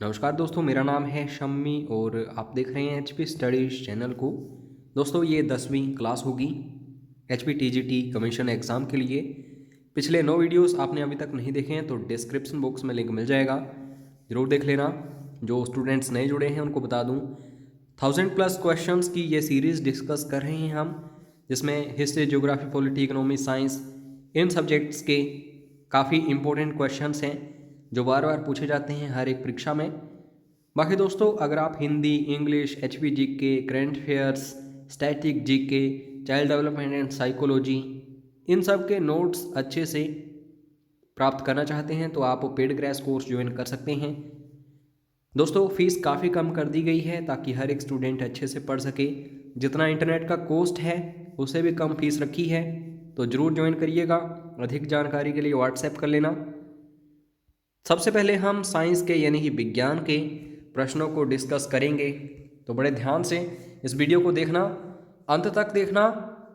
नमस्कार दोस्तों, मेरा नाम है शम्मी और आप देख रहे हैं एचपी स्टडीज चैनल को। दोस्तों, ये 10वीं क्लास होगी एचपी टीजीटी कमीशन एग्ज़ाम के लिए। पिछले 9 वीडियोस आपने अभी तक नहीं देखे हैं तो डिस्क्रिप्शन बॉक्स में लिंक मिल जाएगा, ज़रूर देख लेना। जो स्टूडेंट्स नए जुड़े हैं उनको बता दूं, 1000+ क्वेश्चंस की ये सीरीज़ डिस्कस कर रहे हैं हम, जिसमें history, geography, polity, economy, science, इन सब्जेक्ट्स के काफ़ी इंपॉर्टेंट क्वेश्चंस हैं जो बार बार पूछे जाते हैं हर एक परीक्षा में। बाकी दोस्तों, अगर आप Hindi, English, HP GK, current affairs, static GK, child development and psychology, इन सब के नोट्स अच्छे से प्राप्त करना चाहते हैं तो आप पेड क्रैश कोर्स ज्वाइन कर सकते हैं। दोस्तों, फीस काफ़ी कम कर दी गई है ताकि हर एक स्टूडेंट अच्छे से पढ़ सके। जितना इंटरनेट का कॉस्ट है उससे भी कम फीस रखी है, तो ज़रूर ज्वाइन करिएगा। अधिक जानकारी के लिए व्हाट्सएप कर लेना। सबसे पहले हम साइंस के यानी कि विज्ञान के प्रश्नों को डिस्कस करेंगे, तो बड़े ध्यान से इस वीडियो को देखना, अंत तक देखना,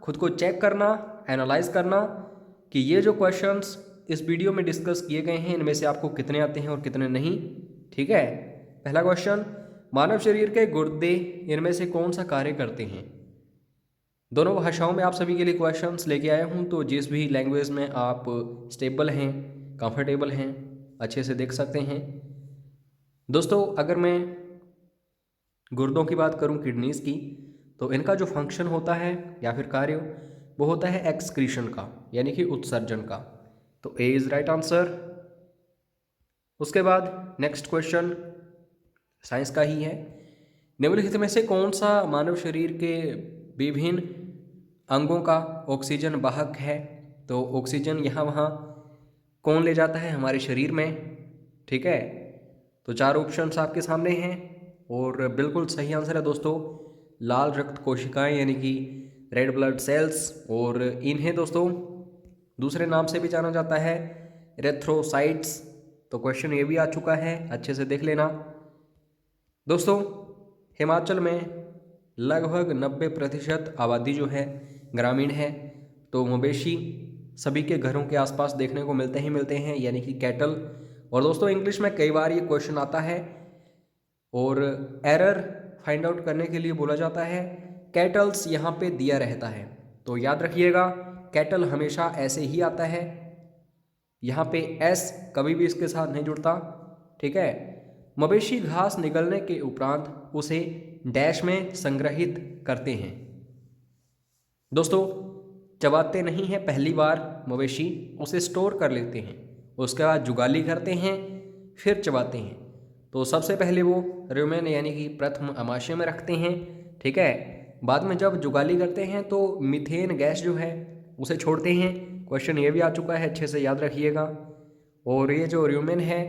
खुद को चेक करना, एनालाइज करना कि ये जो क्वेश्चंस इस वीडियो में डिस्कस किए गए हैं इनमें से आपको कितने आते हैं और कितने नहीं। ठीक है। पहला क्वेश्चन, मानव शरीर के गुर्दे इनमें से कौन सा कार्य करते हैं? दोनों भाषाओं में आप सभी के लिए क्वेश्चंस लेके आया हूँ, तो जिस भी लैंग्वेज में आप स्टेबल हैं, कंफर्टेबल हैं, अच्छे से देख सकते हैं। दोस्तों, अगर मैं गुर्दों की बात करूं, किडनीज की, तो इनका जो फंक्शन होता है या फिर कार्य, वो होता है एक्सक्रीशन का, यानी कि उत्सर्जन का। तो ए इज़ राइट आंसर। उसके बाद नेक्स्ट क्वेश्चन साइंस का ही है। निम्नलिखित में से कौन सा मानव शरीर के विभिन्न अंगों का ऑक्सीजन वाहक है? तो ऑक्सीजन यहाँ वहाँ कौन ले जाता है हमारे शरीर में? ठीक है। तो 4 ऑप्शंस आपके सामने हैं और बिल्कुल सही आंसर है दोस्तों, लाल रक्त कोशिकाएं यानी कि रेड ब्लड सेल्स। और इन्हें दोस्तों दूसरे नाम से भी जाना जाता है एरिथ्रोसाइट्स। तो क्वेश्चन ये भी आ चुका है, अच्छे से देख लेना। दोस्तों, हिमाचल में लगभग 90% आबादी जो है ग्रामीण है, तो मवेशी सभी के घरों के आसपास देखने को मिलते हैं, यानी कि कैटल। और दोस्तों, इंग्लिश में कई बार ये क्वेश्चन आता है और एरर फाइंड आउट करने के लिए बोला जाता है कैटल्स यहाँ पे दिया रहता है, तो याद रखिएगा कैटल हमेशा ऐसे ही आता है, यहाँ पे एस कभी भी इसके साथ नहीं जुड़ता। ठीक है। मवेशी घास निगलने के उपरांत उसे डैश में संग्रहित करते हैं। दोस्तों, चबाते नहीं हैं पहली बार मवेशी, उसे स्टोर कर लेते हैं, उसके बाद जुगाली करते हैं, फिर चबाते हैं। तो सबसे पहले वो रुमेन यानी कि प्रथम आमाशय में रखते हैं। ठीक है। बाद में जब जुगाली करते हैं तो मीथेन गैस जो है उसे छोड़ते हैं। क्वेश्चन ये भी आ चुका है, अच्छे से याद रखिएगा। और ये जो रुमेन है,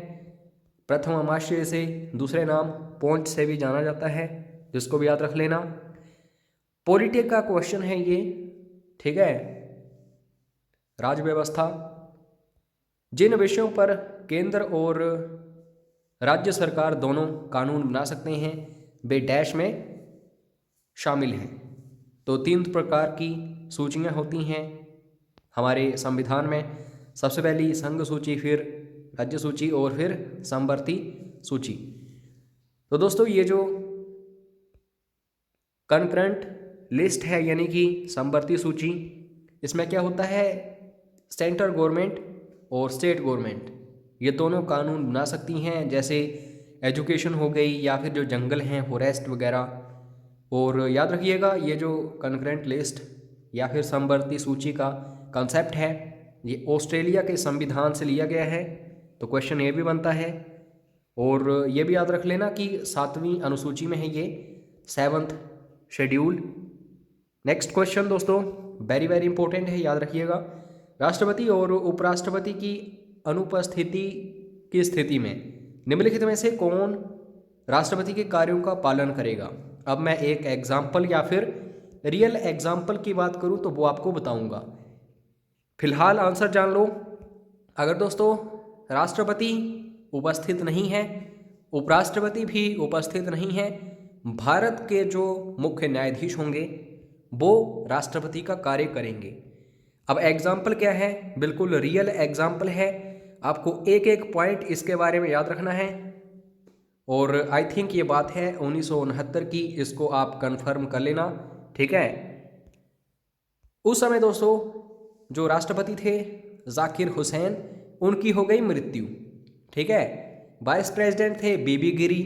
प्रथम आमाशय से दूसरे नाम पोंच से भी जाना जाता है, जिसको भी याद रख लेना। पॉलिटी का क्वेश्चन है ये। ठीक है। राज्य व्यवस्था, जिन विषयों पर केंद्र और राज्य सरकार दोनों कानून बना सकते हैं वे डैश में शामिल हैं। तो 3 प्रकार की सूचियां होती हैं हमारे संविधान में। सबसे पहली संघ सूची, फिर राज्य सूची और फिर समवर्ती सूची। तो दोस्तों, ये जो कनकरेंट लिस्ट है यानी कि समवर्ती सूची, इसमें क्या होता है, सेंट्रल गवर्नमेंट और स्टेट गवर्नमेंट ये दोनों कानून बना सकती हैं, जैसे एजुकेशन हो गई या फिर जो जंगल हैं, फॉरेस्ट वगैरह। और याद रखिएगा, ये जो कनकरेंट लिस्ट या फिर समवर्ती सूची का कॉन्सेप्ट है ये ऑस्ट्रेलिया के संविधान से लिया गया है, तो क्वेश्चन ये भी बनता है। और ये भी याद रख लेना कि 7वीं अनुसूची में है ये, 7th शेड्यूल। नेक्स्ट क्वेश्चन दोस्तों वेरी वेरी इंपॉर्टेंट है, याद रखिएगा। राष्ट्रपति और उपराष्ट्रपति की अनुपस्थिति की स्थिति में निम्नलिखित में से कौन राष्ट्रपति के कार्यों का पालन करेगा? अब मैं एक एग्जाम्पल या फिर रियल एग्जाम्पल की बात करूं तो वो आपको बताऊंगा। फिलहाल आंसर जान लो। अगर दोस्तों राष्ट्रपति उपस्थित नहीं है, उपराष्ट्रपति भी उपस्थित नहीं है, भारत के जो मुख्य न्यायाधीश होंगे वो राष्ट्रपति का कार्य करेंगे। अब एग्जाम्पल क्या है, बिल्कुल रियल एग्जाम्पल है, आपको एक एक पॉइंट इसके बारे में याद रखना है। और आई थिंक ये बात है 1969 की, इसको आप कंफर्म कर लेना, ठीक है। उस समय दोस्तों जो राष्ट्रपति थे जाकिर हुसैन, उनकी हो गई मृत्यु, ठीक है। वाइस प्रेसिडेंट थे बीबी गिरी।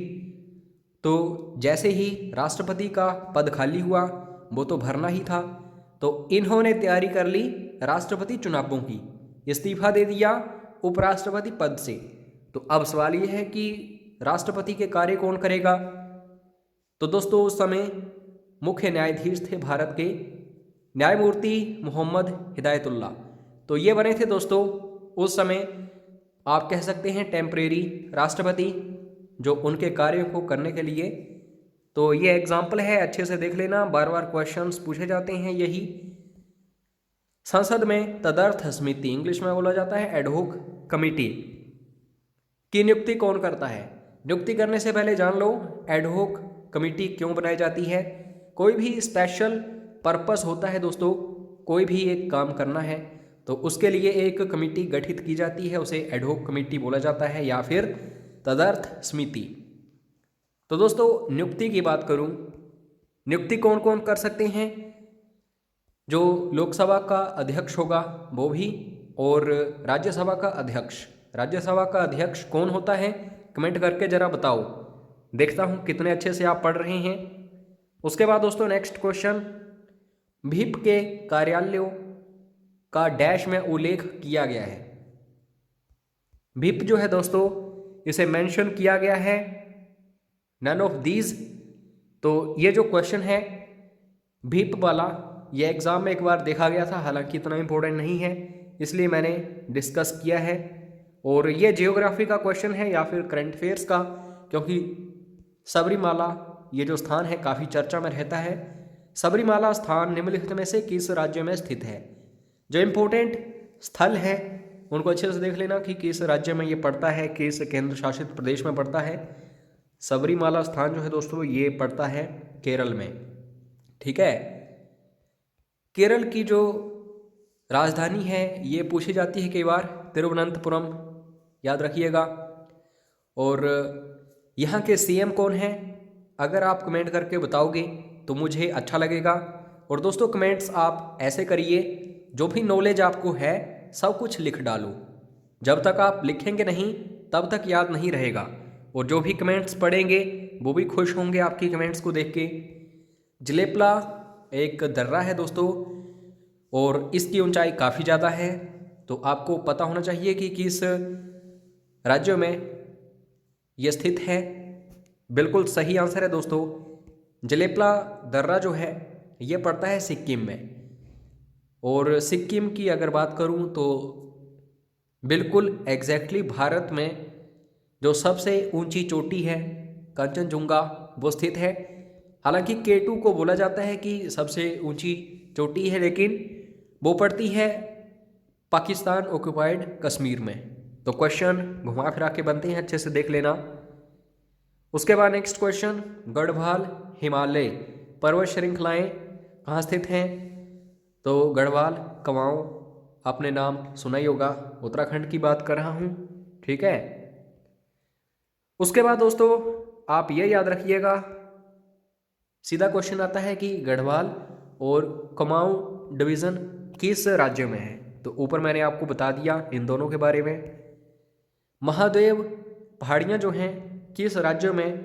तो जैसे ही राष्ट्रपति का पद खाली हुआ, वो तो भरना ही था, तो इन्होंने तैयारी कर ली राष्ट्रपति चुनावों की, इस्तीफा दे दिया उपराष्ट्रपति पद से। तो अब सवाल ये है कि राष्ट्रपति के कार्य कौन करेगा। तो दोस्तों उस समय मुख्य न्यायाधीश थे भारत के न्यायमूर्ति मोहम्मद हिदायतुल्लाह। तो ये बने थे दोस्तों उस समय, आप कह सकते हैं टेम्परेरी राष्ट्रपति, जो उनके कार्यों को करने के लिए। तो ये एग्जाम्पल है, अच्छे से देख लेना, बार बार क्वेश्चंस पूछे जाते हैं यही। संसद में तदर्थ समिति, इंग्लिश में बोला जाता है एडहोक कमिटी, की नियुक्ति कौन करता है। नियुक्ति करने से पहले जान लो एडहोक कमिटी क्यों बनाई जाती है। कोई भी स्पेशल पर्पस होता है दोस्तों, कोई भी एक काम करना है तो उसके लिए एक कमेटी गठित की जाती है, उसे एडहोक कमेटी बोला जाता है या फिर तदर्थ समिति। तो दोस्तों नियुक्ति की बात करूं, नियुक्ति कौन कौन कर सकते हैं। जो लोकसभा का अध्यक्ष होगा वो भी, और राज्यसभा का अध्यक्ष। राज्यसभा का अध्यक्ष कौन होता है, कमेंट करके जरा बताओ, देखता हूं कितने अच्छे से आप पढ़ रहे हैं। उसके बाद दोस्तों नेक्स्ट क्वेश्चन, व्हिप के कार्यालयों का डैश में उल्लेख किया गया है। व्हिप जो है दोस्तों इसे मेंशन किया गया है नन ऑफ दीज। तो ये जो क्वेश्चन है व्हिप वाला, ये एग्जाम में एक बार देखा गया था, हालांकि इतना इंपॉर्टेंट नहीं है इसलिए मैंने डिस्कस किया है। और ये जियोग्राफी का क्वेश्चन है या फिर करंट अफेयर्स का, क्योंकि सबरीमाला ये जो स्थान है काफ़ी चर्चा में रहता है। सबरीमाला स्थान निम्नलिखित में से किस राज्य में स्थित है। जो इम्पोर्टेंट स्थल है उनको अच्छे से देख लेना कि किस राज्य में ये पड़ता है, किस केंद्र शासित प्रदेश में पड़ता है। सबरीमाला स्थान जो है दोस्तों ये पड़ता है केरल में, ठीक है। केरल की जो राजधानी है ये पूछी जाती है कई बार, तिरुवनंतपुरम, याद रखिएगा। और यहाँ के सीएम कौन है, अगर आप कमेंट करके बताओगे तो मुझे अच्छा लगेगा। और दोस्तों कमेंट्स आप ऐसे करिए, जो भी नॉलेज आपको है सब कुछ लिख डालो, जब तक आप लिखेंगे नहीं तब तक याद नहीं रहेगा। और जो भी कमेंट्स पढ़ेंगे वो भी खुश होंगे आपकी कमेंट्स को देख के। जलेपला एक दर्रा है दोस्तों और इसकी ऊंचाई काफ़ी ज़्यादा है, तो आपको पता होना चाहिए कि किस राज्य में यह स्थित है। बिल्कुल सही आंसर है दोस्तों, जलेपला दर्रा जो है ये पड़ता है सिक्किम में। और सिक्किम की अगर बात करूं तो बिल्कुल एग्जैक्टली भारत में जो सबसे ऊंची चोटी है कंचनजुंगा वो स्थित है। हालांकि K2 को बोला जाता है कि सबसे ऊंची चोटी है, लेकिन वो पड़ती है पाकिस्तान ऑक्युपाइड कश्मीर में। तो क्वेश्चन घुमा फिरा के बनते हैं, अच्छे से देख लेना। उसके बाद नेक्स्ट क्वेश्चन, गढ़वाल हिमालय पर्वत श्रृंखलाएं कहाँ स्थित हैं। तो गढ़वाल कुमाऊं आपने नाम सुना ही होगा, उत्तराखंड की बात कर रहा हूँ, ठीक है। उसके बाद दोस्तों आप ये याद रखिएगा, सीधा क्वेश्चन आता है कि गढ़वाल और कुमाऊं डिवीज़न किस राज्य में है। तो ऊपर मैंने आपको बता दिया इन दोनों के बारे में। महादेव पहाड़ियाँ जो हैं किस राज्य में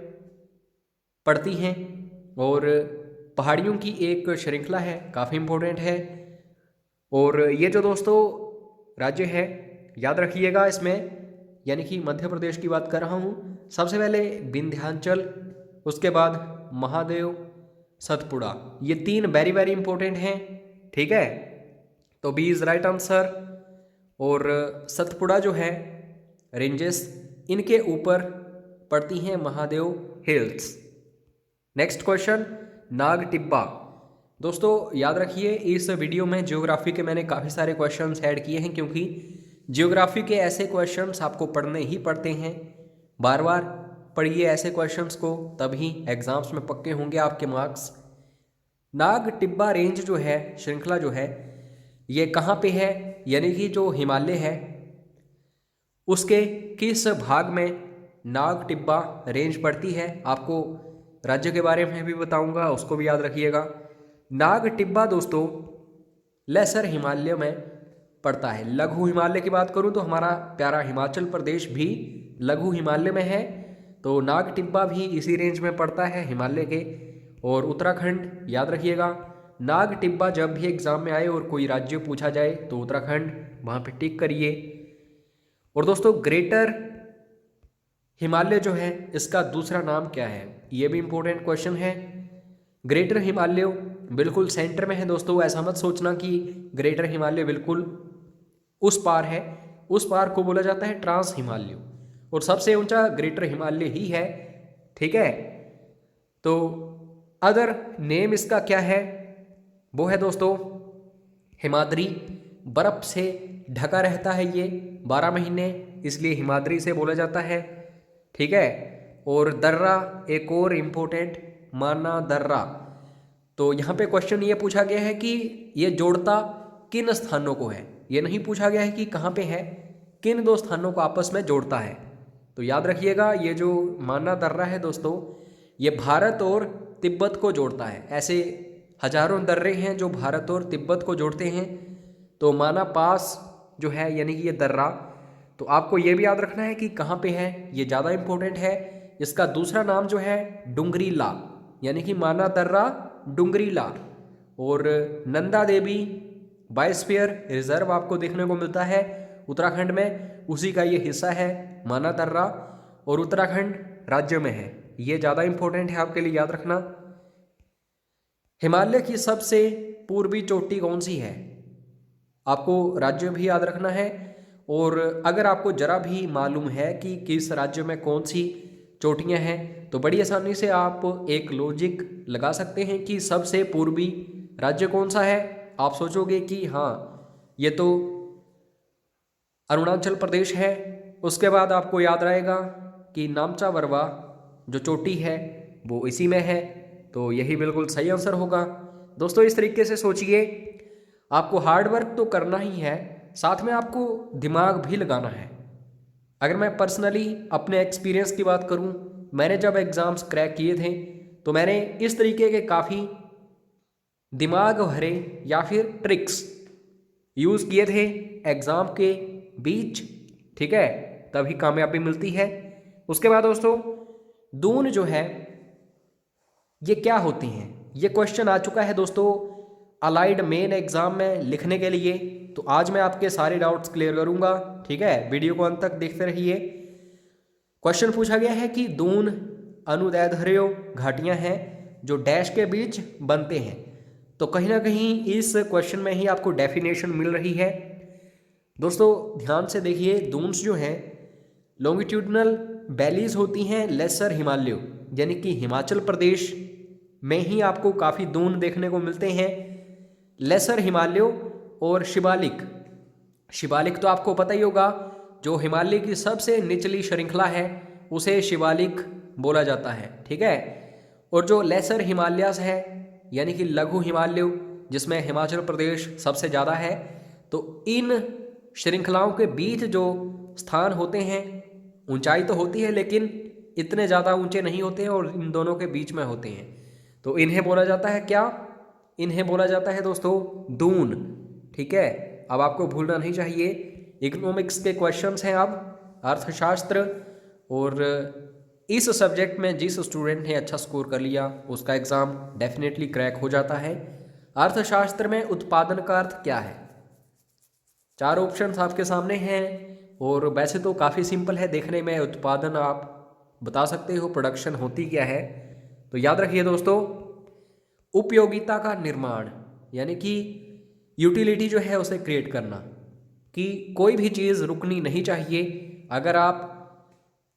पड़ती हैं, और पहाड़ियों की एक श्रृंखला है, काफ़ी इम्पोर्टेंट है। और ये जो दोस्तों राज्य है याद रखिएगा इसमें, यानी कि मध्य प्रदेश की बात कर रहा हूँ। सबसे पहले विंध्याचल, उसके बाद महादेव, सतपुड़ा, ये 3 वेरी वेरी इंपॉर्टेंट हैं, ठीक है। तो बी इज राइट आंसर। और सतपुड़ा जो है रेंजेस, इनके ऊपर पड़ती हैं Mahadev hills. Next question, Nag Tibba. दोस्तों याद रखिए इस वीडियो में ज्योग्राफी के मैंने काफ़ी सारे क्वेश्चंस ऐड किए हैं, क्योंकि ज्योग्राफी के ऐसे क्वेश्चंस आपको पढ़ने ही पड़ते हैं। बार बार पढ़िए ऐसे क्वेश्चंस को, तभी एग्जाम्स में पक्के होंगे आपके मार्क्स। नाग टिब्बा रेंज जो है, श्रृंखला जो है, ये कहाँ पे है, यानी कि जो हिमालय है उसके किस भाग में नाग टिब्बा रेंज पड़ती है। आपको राज्य के बारे में भी बताऊंगा, उसको भी याद रखिएगा। नाग टिब्बा दोस्तों लेसर हिमालय में पड़ता है। लघु हिमालय की बात करूं तो हमारा प्यारा हिमाचल प्रदेश भी लघु हिमालय में है, तो नाग टिब्बा भी इसी रेंज में पड़ता है हिमालय के। और उत्तराखंड याद रखिएगा, नाग टिब्बा जब भी एग्जाम में आए और कोई राज्य पूछा जाए तो उत्तराखंड वहाँ पे टिक करिए। और दोस्तों ग्रेटर हिमालय जो है इसका दूसरा नाम क्या है, ये भी इंपॉर्टेंट क्वेश्चन है। ग्रेटर हिमालय बिल्कुल सेंटर में है दोस्तों, ऐसा मत सोचना कि ग्रेटर हिमालय बिल्कुल उस पार है, उस पार को बोला जाता है ट्रांस हिमालय, और सबसे ऊंचा ग्रेटर हिमालय ही है, ठीक है। तो अदर नेम इसका क्या है, वो है दोस्तों हिमाद्री। बर्फ से ढका रहता है ये 12 महीने, इसलिए हिमाद्री से बोला जाता है, ठीक है। और दर्रा एक और इम्पोर्टेंट, माना दर्रा। तो यहाँ पे क्वेश्चन ये पूछा गया है कि ये जोड़ता किन स्थानों को है, ये नहीं पूछा गया है कि कहाँ पे है, किन दो स्थानों को आपस में जोड़ता है। तो याद रखिएगा ये जो माना दर्रा है दोस्तों, ये भारत और तिब्बत को जोड़ता है। ऐसे हजारों दर्रे हैं जो भारत और तिब्बत को जोड़ते हैं। तो माना पास जो है यानी कि ये दर्रा, तो आपको ये भी याद रखना है कि कहाँ पे है, ये ज़्यादा इम्पोर्टेंट है। इसका दूसरा नाम जो है डुंगरीला, यानी कि माना दर्रा डुंगरीला। और नंदा देवी बायोस्फीयर रिजर्व आपको देखने को मिलता है उत्तराखंड में, उसी का ये हिस्सा है माना दर्रा, और उत्तराखंड राज्य में है। ये ज़्यादा इम्पोर्टेंट है आपके लिए याद रखना। हिमालय की सबसे पूर्वी चोटी कौन सी है, आपको राज्य भी याद रखना है। और अगर आपको जरा भी मालूम है कि किस राज्य में कौन सी चोटियां हैं, तो बड़ी आसानी से आप एक लॉजिक लगा सकते हैं कि सबसे पूर्वी राज्य कौन सा है। आप सोचोगे कि हाँ ये तो अरुणाचल प्रदेश है, उसके बाद आपको याद रहेगा कि नामचा बरवा जो चोटी है वो इसी में है, तो यही बिल्कुल सही आंसर होगा। दोस्तों इस तरीके से सोचिए, आपको हार्ड वर्क तो करना ही है, साथ में आपको दिमाग भी लगाना है। अगर मैं पर्सनली अपने एक्सपीरियंस की बात करूं, मैंने जब एग्ज़ाम्स क्रैक किए थे तो मैंने इस तरीके के काफ़ी दिमाग भरे या फिर ट्रिक्स यूज़ किए थे एग्ज़ाम के बीच, ठीक है, तभी कामयाबी मिलती है। उसके बाद दोस्तों दून जो है ये क्या होती हैं, ये क्वेश्चन आ चुका है दोस्तों अलाइड मेन एग्जाम में लिखने के लिए। तो आज मैं आपके सारे डाउट्स क्लियर करूंगा, ठीक है, वीडियो को अंत तक देखते रहिए। क्वेश्चन पूछा गया है कि दून अनुदैर्ध्य घाटियां हैं जो डैश के बीच बनते हैं। तो कहीं ना कहीं इस क्वेश्चन में ही आपको डेफिनेशन मिल रही है। दोस्तों ध्यान से देखिए, दून्स जो हैं लॉन्गिट्यूडनल वैलीज होती हैं लेसर हिमालय, यानी कि हिमाचल प्रदेश में ही आपको काफ़ी दून देखने को मिलते हैं। लेसर हिमालय और शिवालिक, शिवालिक तो आपको पता ही होगा, जो हिमालय की सबसे निचली श्रृंखला है उसे शिवालिक बोला जाता है, ठीक है। और जो लेसर हिमालयास है यानी कि लघु हिमालय, जिसमें हिमाचल प्रदेश सबसे ज़्यादा है, तो इन श्रृंखलाओं के बीच जो स्थान होते हैं, ऊंचाई तो होती है लेकिन इतने ज़्यादा ऊंचे नहीं होते हैं, और इन दोनों के बीच में होते हैं, तो इन्हें बोला जाता है क्या, इन्हें बोला जाता है दोस्तों दून, ठीक है। अब आपको भूलना नहीं चाहिए, इकोनॉमिक्स के क्वेश्चंस हैं अब, अर्थशास्त्र, और इस सब्जेक्ट में जिस स्टूडेंट ने अच्छा स्कोर कर लिया उसका एग्ज़ाम डेफिनेटली क्रैक हो जाता है। अर्थशास्त्र में उत्पादन का अर्थ क्या है, 4 ऑप्शंस आपके सामने हैं, और वैसे तो काफ़ी सिंपल है देखने में, उत्पादन आप बता सकते हो प्रोडक्शन होती क्या है। तो याद रखिए दोस्तों, उपयोगिता का निर्माण यानी कि यूटिलिटी जो है उसे क्रिएट करना, कि कोई भी चीज़ रुकनी नहीं चाहिए। अगर आप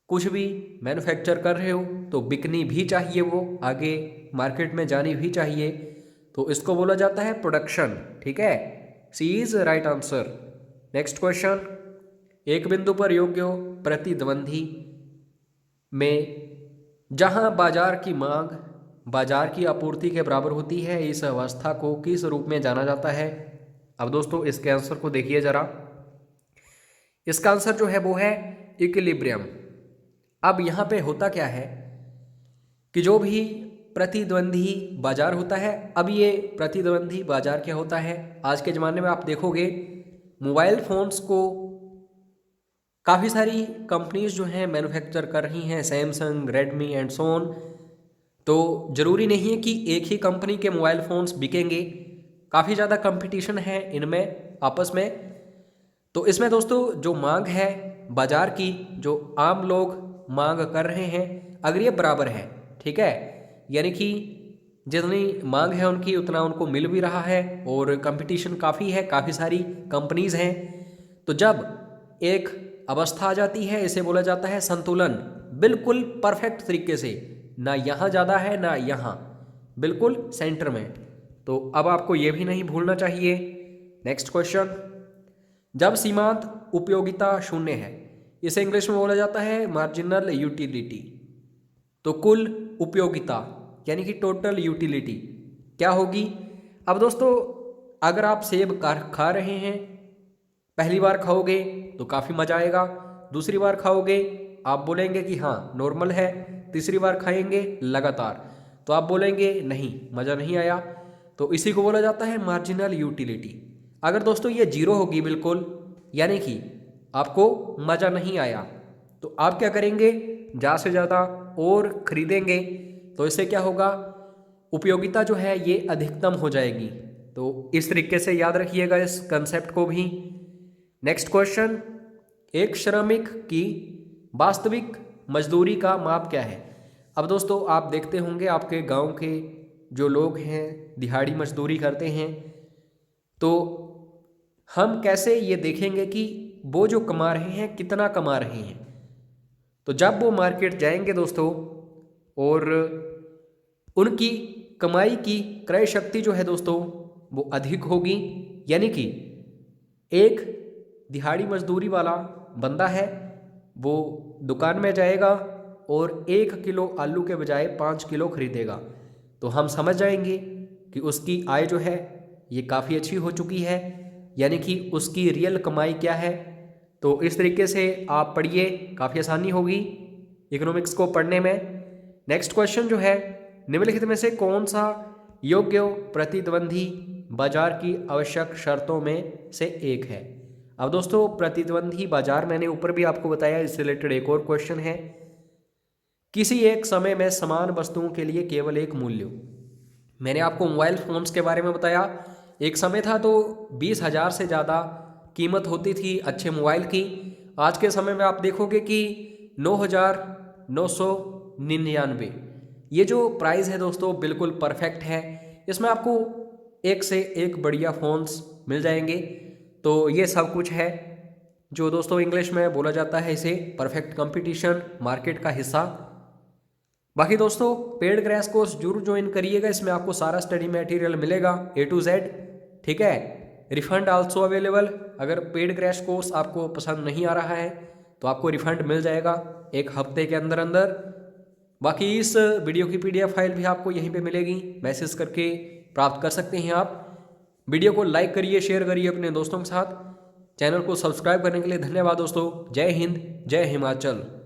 कुछ भी मैन्युफैक्चर कर रहे हो तो बिकनी भी चाहिए, वो आगे मार्केट में जानी भी चाहिए, तो इसको बोला जाता है प्रोडक्शन, ठीक है। C is right answer. Next question, एक बिंदु पर योग्य प्रतिद्वंदी में जहां बाजार की मांग बाजार की आपूर्ति के बराबर होती है, इस अवस्था को किस रूप में जाना जाता है। अब दोस्तों इसके आंसर को देखिए जरा, इसका आंसर जो है वो है इक्विलिब्रियम। अब यहाँ पे होता क्या है कि जो भी प्रतिद्वंदी बाजार होता है, अब ये प्रतिद्वंदी बाजार क्या होता है, आज के ज़माने में आप देखोगे मोबाइल फ़ोन्स को काफ़ी सारी कंपनीज जो हैं मैन्युफैक्चर कर रही हैं, Samsung, Redmi and so on. तो ज़रूरी नहीं है कि एक ही कंपनी के मोबाइल फ़ोन्स बिकेंगे, काफ़ी ज़्यादा कंपटीशन है इनमें आपस में। तो इसमें दोस्तों जो मांग है बाज़ार की, जो आम लोग मांग कर रहे हैं, अगर ये बराबर है, ठीक है, यानी कि जितनी मांग है उनकी उतना उनको मिल भी रहा है और कंपटीशन काफ़ी है, काफ़ी सारी कंपनीज़ हैं, तो जब एक अवस्था आ जाती है, इसे बोला जाता है संतुलन, बिल्कुल परफेक्ट तरीके से, ना यहाँ ज़्यादा है ना यहाँ, बिल्कुल सेंटर में। तो अब आपको ये भी नहीं भूलना चाहिए। नेक्स्ट क्वेश्चन, जब सीमांत उपयोगिता शून्य है, इसे इंग्लिश में बोला जाता है मार्जिनल यूटिलिटी। तो कुल उपयोगिता यानी कि टोटल यूटिलिटी क्या होगी? अब दोस्तों अगर आप सेब खा रहे हैं, पहली बार खाओगे तो काफ़ी मज़ा आएगा, दूसरी बार खाओगे आप बोलेंगे कि हाँ नॉर्मल है, तीसरी बार खाएंगे लगातार तो आप बोलेंगे नहीं मज़ा नहीं आया। तो इसी को बोला जाता है मार्जिनल यूटिलिटी। अगर दोस्तों ये जीरो होगी बिल्कुल, यानी कि आपको मज़ा नहीं आया, तो आप क्या करेंगे, ज़्यादा से ज़्यादा और खरीदेंगे, तो इससे क्या होगा, उपयोगिता जो है ये अधिकतम हो जाएगी। तो इस तरीके से याद रखिएगा इस कंसेप्ट को भी। नेक्स्ट क्वेश्चन, एक श्रमिक की वास्तविक मजदूरी का माप क्या है? अब दोस्तों आप देखते होंगे आपके गांव के जो लोग हैं दिहाड़ी मजदूरी करते हैं, तो हम कैसे ये देखेंगे कि वो जो कमा रहे हैं कितना कमा रहे हैं? तो जब वो मार्केट जाएंगे दोस्तों और उनकी कमाई की क्रय शक्ति जो है दोस्तों वो अधिक होगी, यानी कि एक दिहाड़ी मजदूरी वाला बंदा है, वो दुकान में जाएगा और 1 किलो आलू के बजाय 5 किलो खरीदेगा, तो हम समझ जाएंगे कि उसकी आय जो है ये काफ़ी अच्छी हो चुकी है, यानी कि उसकी रियल कमाई क्या है। तो इस तरीके से आप पढ़िए, काफ़ी आसानी होगी इकोनॉमिक्स को पढ़ने में। नेक्स्ट क्वेश्चन जो है, निम्नलिखित में से कौन सा योग्य प्रतिद्वंदी बाजार की आवश्यक शर्तों में से एक है? अब दोस्तों प्रतिद्वंदी बाजार मैंने ऊपर भी आपको बताया, इससे रिलेटेड एक और क्वेश्चन है, किसी एक समय में समान वस्तुओं के लिए केवल एक मूल्य। मैंने आपको मोबाइल फोन्स के बारे में बताया, एक समय था तो 20,000 से ज़्यादा कीमत होती थी अच्छे मोबाइल की, आज के समय में आप देखोगे कि 9,999 ये जो प्राइस है दोस्तों बिल्कुल परफेक्ट है। इसमें आपको एक से एक बढ़िया फ़ोन्स मिल जाएंगे। तो ये सब कुछ है जो दोस्तों इंग्लिश में बोला जाता है इसे परफेक्ट कंपटीशन, मार्केट का हिस्सा। बाकी दोस्तों पेड क्रैश कोर्स जरूर ज्वाइन करिएगा, इसमें आपको सारा स्टडी मटेरियल मिलेगा A to Z, ठीक है। रिफंड आल्सो अवेलेबल, अगर पेड क्रैश कोर्स आपको पसंद नहीं आ रहा है तो आपको रिफंड मिल जाएगा 1 हफ्ते के अंदर अंदर। बाकी इस वीडियो की PDF फाइल भी आपको यहीं पे मिलेगी, मैसेज करके प्राप्त कर सकते हैं आप। वीडियो को लाइक करिए, शेयर करिए अपने दोस्तों के साथ। चैनल को सब्सक्राइब करने के लिए धन्यवाद दोस्तों। जय हिंद, जय हिमाचल।